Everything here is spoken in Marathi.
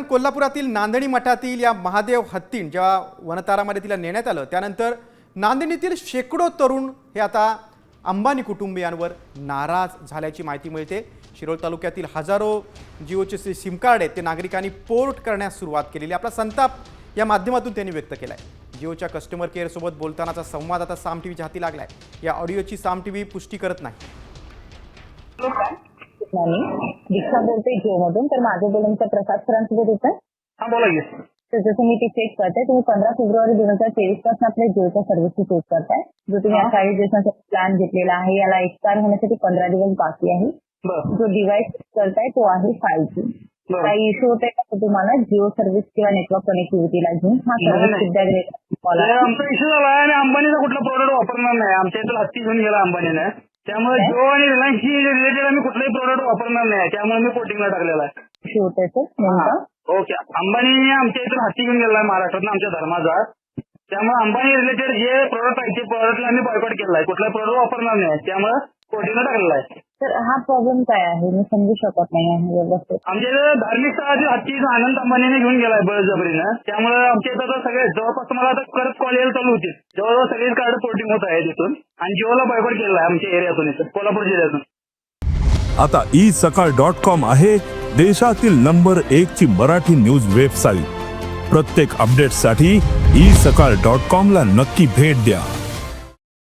कोल्हापुरातील नांदणी मठातील या महादेव हत्तीण जेव्हा वनतारामध्ये तिला नेण्यात आलं त्यानंतर नांदणीतील शेकडो तरुण हे आता अंबानी कुटुंबियांवर नाराज झाल्याची माहिती मिळते। शिरोळ तालुक्यातील हजारो जिओचे सिम कार्ड आहेत ते नागरिकांनी पोर्ट करण्यास सुरुवात केलेली। आपला संताप या माध्यमातून त्यांनी व्यक्त केलाय। जिओच्या कस्टमर केअर सोबत बोलतानाचा संवाद आता साम टीव्हीच्या हाती लागलाय। या ऑडिओची साम टीव्ही पुष्टी करत नाही। दीक्षा बोलते जिओमधून। तर माझं बोलणं प्रसाद सरांसोबत होतं। हां बोला की। तर जसं मी ते चेक करते, तुम्ही 15 फेब्रुवारी 2023 पासून आपल्या जिओच्या सर्व्हिस चेक करताय। जो तुम्ही 40 दिवसांचा प्लॅन घेतलेला आहे याला एक्सपायर होण्यासाठी 15 दिवस बाकी आहे। जो डिव्हाइस करताय तो आहे 5G। काही इश्यू होते का तुम्हाला जिओ सर्व्हिस किंवा नेटवर्क कनेक्टिव्हिटीला घेऊन? हा सर्व्हिस सुद्धा आमचा इश्यू झाला आहे आणि अंबानीचा कुठला प्रोडक्ट वापरणार नाही। आमच्या इथं हत्ती घेऊन गेला अंबानीने, त्यामुळे जिओ आणि रिलायन्सशी रिलेटेड आम्ही कुठलाही प्रोडक्ट वापरणार नाही, त्यामुळे मी कोटिंगला टाकलेला आहे। इश्यू होते सर ओके। अंबानी आमच्या इथून हत्ती घेऊन गेला महाराष्ट्रात आमच्या धर्माचा, त्यामुळे अंबानी रिलेटेड जे प्रोडक्ट आहे ते प्रोडक्टला आम्ही बॉयकॉट केला आहे, कुठलाही प्रोडक्ट वापरणार नाही, त्यामुळे कोटिंगला टाकलेला आहे। तर हा प्रॉब्लेम काय आहे मी समजू शकत नाही आहे व्यवस्थित। आमच्या इथं धार्मिक स्थळातील हत्ती आनंद अंबानीने घेऊन गेलाय बळजबरीनं, त्यामुळे आमच्या इथं सगळे जवळपास तुम्हाला आता करत कॉल यायला चालू होती। जवळजवळ सगळीच कार्ड पोर्टिंग होत आहे तिथून आणि जिओला बॉयकॉट केला आहे आमच्या एरियातून, इथं कोल्हापूर जिल्ह्यातून। आता isakal.com आहे देशातील नंबर 1 ची मराठी न्यूज वेबसाईट। प्रत्येक अपडेटसाठी isakal.com ला नक्की भेट द्या।